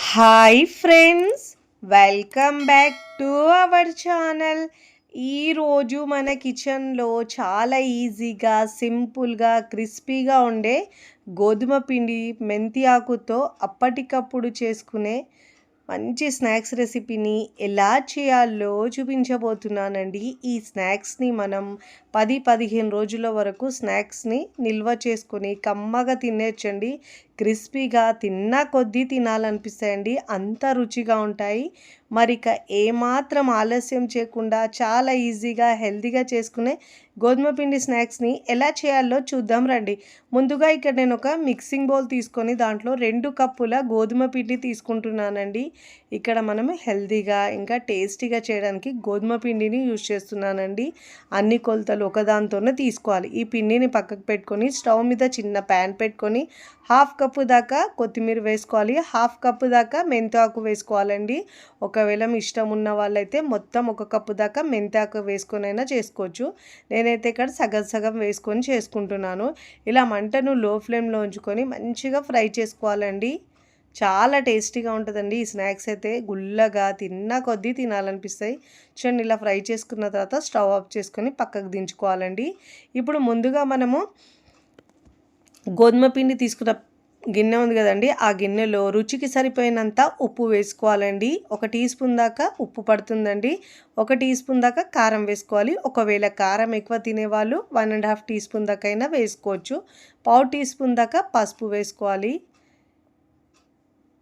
Hi friends, welcome back to our channel. ఈరోజు మన కిచెన్లో చాలా ఈజీగా, సింపుల్గా, క్రిస్పీగా ఉండే గోధుమ పిండి మెంతి ఆకుతో అప్పటికప్పుడు చేసుకునే మంచి స్నాక్స్ రెసిపీని ఎలా చేయాలో చూపించబోతున్నానండి. ఈ స్నాక్స్ని మనం 10-15 రోజుల వరకు స్నాక్స్ని నిల్వ చేసుకొని కమ్మగా తినేయచ్చండి. క్రిస్పీగా తిన్న కొద్దీ తినాలనిపిస్తాయండి, అంత రుచిగా ఉంటాయి. మరిక ఏమాత్రం ఆలస్యం చేయకుండా చాలా ఈజీగా హెల్తీగా చేసుకునే గోధుమ పిండి స్నాక్స్ని ఎలా చేయాలో చూద్దాం రండి. ముందుగా ఇక్కడ నేను ఒక మిక్సింగ్ బౌల్ తీసుకొని దాంట్లో 2 కప్పుల గోధుమ పిండి తీసుకుంటున్నానండి. ఇక్కడ మనము హెల్తీగా ఇంకా టేస్టీగా చేయడానికి గోధుమ పిండిని యూజ్ చేస్తున్నానండి. అన్ని కొలతలు ఒకదాంతోనే తీసుకోవాలి. ఈ పిండిని పక్కకు పెట్టుకొని స్టవ్ మీద చిన్న ప్యాన్ పెట్టుకొని 1/2 కప్పు దాకా కొత్తిమీర వేసుకోవాలి, 1/2 కప్పు దాకా మెంతాకు వేసుకోవాలండి. ఒకవేళ మీ ఇష్టం ఉన్న వాళ్ళైతే మొత్తం 1 కప్పు దాకా మెంతాకు వేసుకొని అయినా చేసుకోవచ్చు. నేనైతే ఇక్కడ సగం సగం వేసుకొని చేసుకుంటున్నాను. ఇలా మంటను లో ఫ్లేమ్లో ఉంచుకొని మంచిగా ఫ్రై చేసుకోవాలండి. చాలా టేస్టీగా ఉంటుందండి. ఈ స్నాక్స్ అయితే గుల్లగా తిన్న కొద్దీ తినాలనిపిస్తాయి. చూడండి, ఇలా ఫ్రై చేసుకున్న తర్వాత స్టవ్ ఆఫ్ చేసుకొని పక్కకు దించుకోవాలండి. ఇప్పుడు ముందుగా మనము గోధుమ పిండి తీసుకున్న గిన్నె ఉంది కదండి, ఆ గిన్నెలో రుచికి సరిపోయినంత ఉప్పు వేసుకోవాలండి. 1 టీ స్పూన్ దాకా ఉప్పు పడుతుందండి. 1 టీ స్పూన్ దాకా కారం వేసుకోవాలి. ఒకవేళ కారం ఎక్కువ తినేవాళ్ళు 1.5 టీ స్పూన్ దాకా అయినా వేసుకోవచ్చు. 1/2 టీ స్పూన్ దాకా పసుపు వేసుకోవాలి.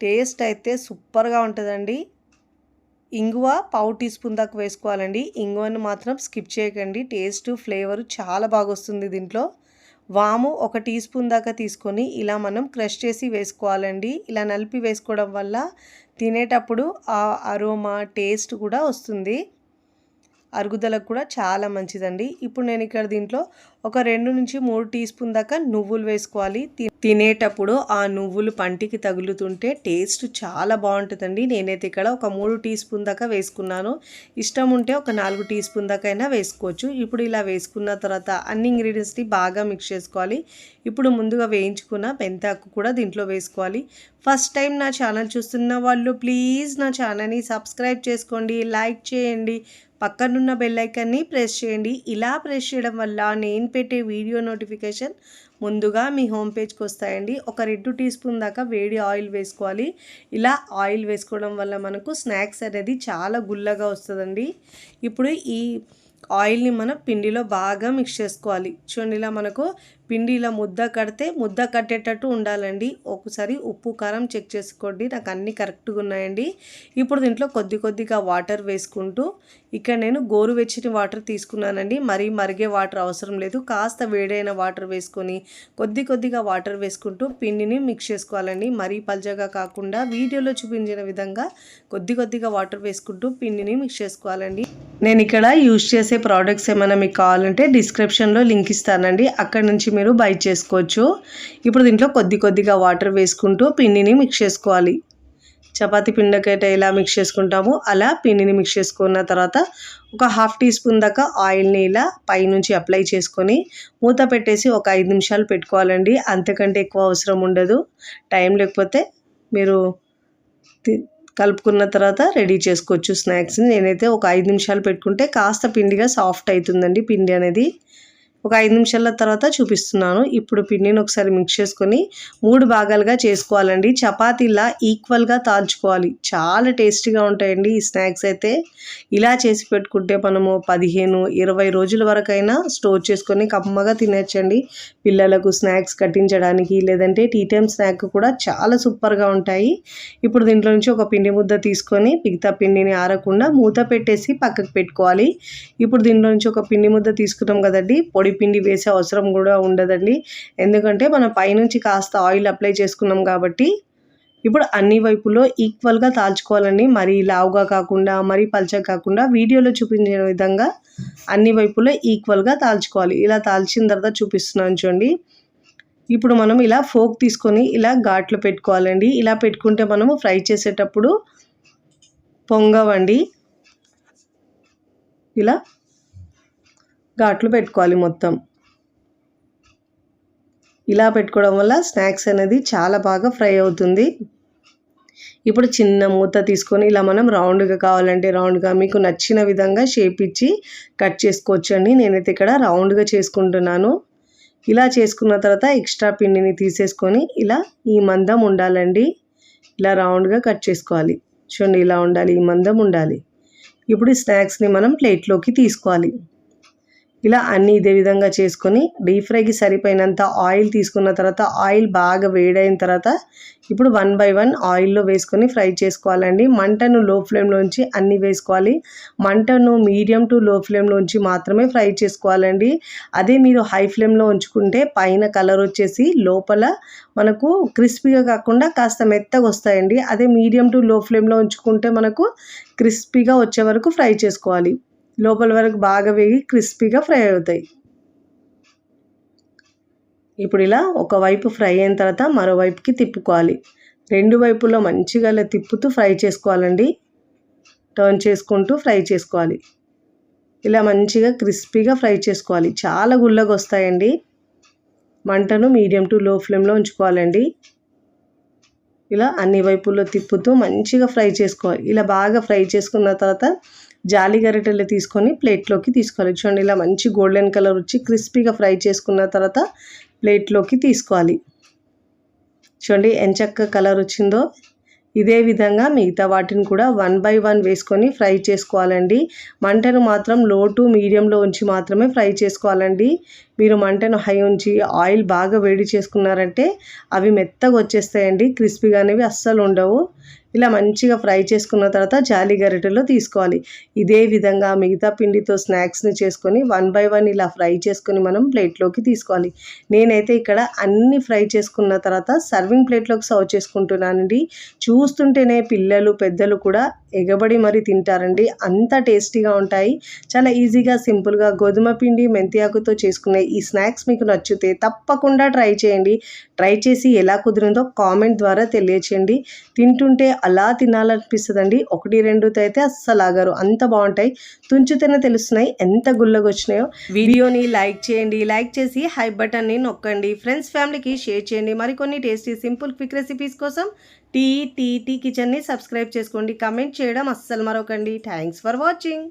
టేస్ట్ అయితే సూపర్గా ఉంటుందండి. ఇంగువ 1/2 టీ స్పూన్ దాకా వేసుకోవాలండి. ఇంగువను మాత్రం స్కిప్ చేయకండి, టేస్ట్ ఫ్లేవర్ చాలా బాగా వస్తుంది దీంట్లో. వాము 1 టీ స్పూన్ దాకా తీసుకొని ఇలా మనం క్రష్ చేసి వేసుకోవాలండి. ఇలా నలిపి వేసుకోవడం వల్ల తినేటప్పుడు ఆ అరోమా టేస్ట్ కూడా వస్తుంది, అరుగుదలకు కూడా చాలా మంచిదండి. ఇప్పుడు నేను ఇక్కడ దీంట్లో ఒక 2-3 టీ స్పూన్ దాకా నువ్వులు వేసుకోవాలి. తినేటప్పుడు ఆ నువ్వులు పంటికి తగులుతుంటే టేస్ట్ చాలా బాగుంటుందండి. నేనైతే ఇక్కడ ఒక 3 టీ స్పూన్ దాకా వేసుకున్నాను. ఇష్టం ఉంటే ఒక 4 టీ స్పూన్ దాకా అయినా వేసుకోవచ్చు. ఇప్పుడు ఇలా వేసుకున్న తర్వాత అన్ని ఇంగ్రీడియంట్స్ని బాగా మిక్స్ చేసుకోవాలి. ఇప్పుడు ముందుగా వేయించుకున్న మెంతాకు కూడా దీంట్లో వేసుకోవాలి. ఫస్ట్ టైం నా ఛానల్ చూస్తున్న వాళ్ళు ప్లీజ్ నా ఛానల్ని సబ్స్క్రైబ్ చేసుకోండి, లైక్ చేయండి, పక్కనున్న బెల్ ఐకాన్ని ప్రెస్ చేయండి. ఇలా ప్రెస్ చేయడం వల్ల నేను పెట్టే వీడియో నోటిఫికేషన్ ముందుగా మీ హోమ్ పేజ్కి వస్తాయండి. ఒక 2 టీ స్పూన్ దాకా వేడి ఆయిల్ వేసుకోవాలి. ఇలా ఆయిల్ వేసుకోవడం వల్ల మనకు స్నాక్స్ అనేది చాలా గుల్లగా వస్తుందండి. ఇప్పుడు ఈ ఆయిల్ని మనం పిండిలో బాగా మిక్స్ చేసుకోవాలి. చూడండి, ఇలా మనకు పిండి ఇలా ముద్ద కట్టేటట్టు ఉండాలండి. ఒకసారి ఉప్పు కారం చెక్ చేసుకోండి, నాకు అన్నీ కరెక్ట్గా ఉన్నాయండి. ఇప్పుడు దీంట్లో కొద్దిగా వాటర్ వేసుకుంటూ, ఇక్కడ నేను గోరువెచ్చని వాటర్ తీసుకున్నానండి. మరీ మరిగే వాటర్ అవసరం లేదు, కాస్త వేడైన వాటర్ వేసుకొని కొద్దిగా వాటర్ వేసుకుంటూ పిండిని మిక్స్ చేసుకోవాలండి. మరీ పల్చగా కాకుండా వీడియోలో చూపించిన విధంగా కొద్దిగా వాటర్ వేసుకుంటూ పిండిని మిక్స్ చేసుకోవాలండి. నేను ఇక్కడ యూజ్ చేసే ప్రోడక్ట్స్ ఏమైనా మీకు కావాలంటే డిస్క్రిప్షన్లో లింక్ ఇస్తానండి, అక్కడ నుంచి మీరు బై చేసుకోవచ్చు. ఇప్పుడు దీంట్లో కొద్దిగా వాటర్ వేసుకుంటూ పిండిని మిక్స్ చేసుకోవాలి. చపాతీ పిండికైతే ఎలా మిక్స్ చేసుకుంటామో అలా పిండిని మిక్స్ చేసుకున్న తర్వాత ఒక 1/2 టీ స్పూన్ దాకా ఆయిల్ని ఇలా పైనుంచి అప్లై చేసుకొని మూత పెట్టేసి ఒక 5 నిమిషాలు పెట్టుకోవాలండి. అంతకంటే ఎక్కువ అవసరం ఉండదు. టైం లేకపోతే మీరు కలుపుకున్న తర్వాత రెడీ చేసుకోవచ్చు స్నాక్స్ని. నేనైతే ఒక 5 నిమిషాలు పెట్టుకుంటే కాస్త పిండిగా సాఫ్ట్ అవుతుందండి పిండి అనేది. ఒక 5 నిమిషాల తర్వాత చూపిస్తున్నాను. ఇప్పుడు పిండిని ఒకసారి మిక్స్ చేసుకొని 3 భాగాలుగా చేసుకోవాలండి. చపాతీలా ఈక్వల్గా తాల్చుకోవాలి. చాలా టేస్టీగా ఉంటాయండి ఈ స్నాక్స్ అయితే. ఇలా చేసి పెట్టుకుంటే మనము 15-20 రోజుల వరకైనా స్టోర్ చేసుకొని కమ్మగా తినచ్చండి. పిల్లలకు స్నాక్స్ కట్టించడానికి లేదంటే టీ టైమ్ స్నాక్ కూడా చాలా సూపర్గా ఉంటాయి. ఇప్పుడు దీంట్లో నుంచి ఒక పిండి ముద్ద తీసుకొని మిగతా పిండిని ఆరకుండా మూత పెట్టేసి పక్కకు పెట్టుకోవాలి. ఇప్పుడు దీంట్లో నుంచి ఒక పిండి ముద్ద తీసుకున్నాం కదండి, పొడి పిండి వేసే అవసరం కూడా ఉండదండి. ఎందుకంటే మనం పైనుంచి కాస్త ఆయిల్ అప్లై చేసుకున్నాం కాబట్టి. ఇప్పుడు అన్ని వైపులో ఈక్వల్గా తాల్చుకోవాలండి. మరీ లావుగా కాకుండా మరీ పల్చగా కాకుండా వీడియోలో చూపించిన విధంగా అన్ని వైపులో ఈక్వల్గా తాల్చుకోవాలి. ఇలా తాల్చిన తర్వాత చూపిస్తున్నాను చూడండి. ఇప్పుడు మనం ఇలా ఫోక్ తీసుకొని ఇలా ఘాట్లు పెట్టుకోవాలండి. ఇలా పెట్టుకుంటే మనము ఫ్రై చేసేటప్పుడు పొంగవండి. ఇలా ఘాట్లు పెట్టుకోవాలి మొత్తం. ఇలా పెట్టుకోవడం వల్ల స్నాక్స్ అనేది చాలా బాగా ఫ్రై అవుతుంది. ఇప్పుడు చిన్న మూత తీసుకొని ఇలా మనం రౌండ్గా కావాలంటే రౌండ్గా మీకు నచ్చిన విధంగా షేప్ ఇచ్చి కట్ చేసుకోవచ్చండి. నేనైతే ఇక్కడ రౌండ్గా చేసుకుంటున్నాను. ఇలా చేసుకున్న తర్వాత ఎక్స్ట్రా పిండిని తీసేసుకొని ఇలా ఈ మందం ఉండాలండి. ఇలా రౌండ్గా కట్ చేసుకోవాలి. చూడండి ఇలా ఉండాలి, ఈ మందం ఉండాలి. ఇప్పుడు ఈ స్నాక్స్ని మనం ప్లేట్లోకి తీసుకోవాలి. ఇలా అన్నీ ఇదే విధంగా చేసుకొని డీప్ ఫ్రైకి సరిపోయినంత ఆయిల్ తీసుకున్న తర్వాత ఆయిల్ బాగా వేడైన తర్వాత ఇప్పుడు 1 బై 1 ఆయిల్లో వేసుకొని ఫ్రై చేసుకోవాలండి. మంటను లో ఫ్లేమ్లోంచి అన్నీ వేసుకోవాలి. మంటను మీడియం టు లో ఫ్లేమ్లోంచి మాత్రమే ఫ్రై చేసుకోవాలండి. అదే మీరు హై ఫ్లేమ్లో ఉంచుకుంటే పైన కలర్ వచ్చేసి లోపల మనకు క్రిస్పీగా కాకుండా కాస్త మెత్తగా వస్తాయండి. అదే మీడియం టు లో ఫ్లేమ్లో ఉంచుకుంటే మనకు క్రిస్పీగా వచ్చే వరకు ఫ్రై చేసుకోవాలి. లోపల వరకు బాగా వేగి క్రిస్పీగా ఫ్రై అవుతాయి. ఇప్పుడు ఇలా ఒకవైపు ఫ్రై అయిన తర్వాత మరోవైపుకి తిప్పుకోవాలి. 2 వైపులో మంచిగా ఇలా తిప్పుతూ ఫ్రై చేసుకోవాలండి. టర్న్ చేసుకుంటూ ఫ్రై చేసుకోవాలి. ఇలా మంచిగా క్రిస్పీగా ఫ్రై చేసుకోవాలి. చాలా గుల్లగా వస్తాయండి. మంటను మీడియం టు లో ఫ్లేమ్లో ఉంచుకోవాలండి. ఇలా అన్ని వైపుల్లో తిప్పుతూ మంచిగా ఫ్రై చేసుకోవాలి. ఇలా బాగా ఫ్రై చేసుకున్న తర్వాత జాలి గరిటెలు తీసుకొని ప్లేట్లోకి తీసుకోవాలి. చూడండి ఇలా మంచి గోల్డెన్ కలర్ వచ్చి క్రిస్పీగా ఫ్రై చేసుకున్న తర్వాత ప్లేట్లోకి తీసుకోవాలి. చూడండి ఎంచక్క కలర్ వచ్చిందో. ఇదే విధంగా మిగతా వాటిని కూడా 1 బై 1 వేసుకొని ఫ్రై చేసుకోవాలండి. మంటను మాత్రం లో టు మీడియంలో ఉంచి మాత్రమే ఫ్రై చేసుకోవాలండి. మీరు మంటను హై ఉంచి ఆయిల్ బాగా వేడి చేసుకున్నారంటే అవి మెత్తగా వచ్చేస్తాయండి. క్రిస్పీగా అనేవి అస్సలు ఉండవు. ఇలా మంచిగా ఫ్రై చేసుకున్న తర్వాత జాలి గరిటెలో తీసుకోవాలి. ఇదే విధంగా మిగతా పిండితో స్నాక్స్ని చేసుకొని 1 బై 1 ఇలా ఫ్రై చేసుకొని మనం ప్లేట్లోకి తీసుకోవాలి. నేనైతే ఇక్కడ అన్ని ఫ్రై చేసుకున్న తర్వాత సర్వింగ్ ప్లేట్లోకి సర్వ్ చేసుకుంటున్నానండి. చూస్తుంటేనే పిల్లలు పెద్దలు కూడా ఎగబడి మరీ తింటారండి. అంత టేస్టీగా ఉంటాయి. చాలా ఈజీగా సింపుల్గా గోధుమ పిండి మెంతియాకుతో చేసుకునే ఈ స్నాక్స్ మీకు నచ్చితే తప్పకుండా ట్రై చేయండి. ట్రై చేసి ఎలా కుదిరిందో కామెంట్ ద్వారా తెలియచేయండి. తింటుంటే అలా తినాలనిపిస్తుందండి. 1, 2 అయితే అస్సలు ఆగరు, అంత బాగుంటాయి. తుంచితేనే తెలుస్తున్నాయి ఎంత గుల్లగా వచ్చినాయో. వీడియోని లైక్ చేయండి. లైక్ చేసి హై బటన్ని నొక్కండి. ఫ్రెండ్స్ ఫ్యామిలీకి షేర్ చేయండి. మరికొన్ని టేస్టీ సింపుల్ క్విక్ రెసిపీస్ కోసం టీ కిచెన్ని సబ్స్క్రైబ్ చేసుకోండి. కమెంట్ చేయడం అస్సలు మరొకండి. Thanks for watching.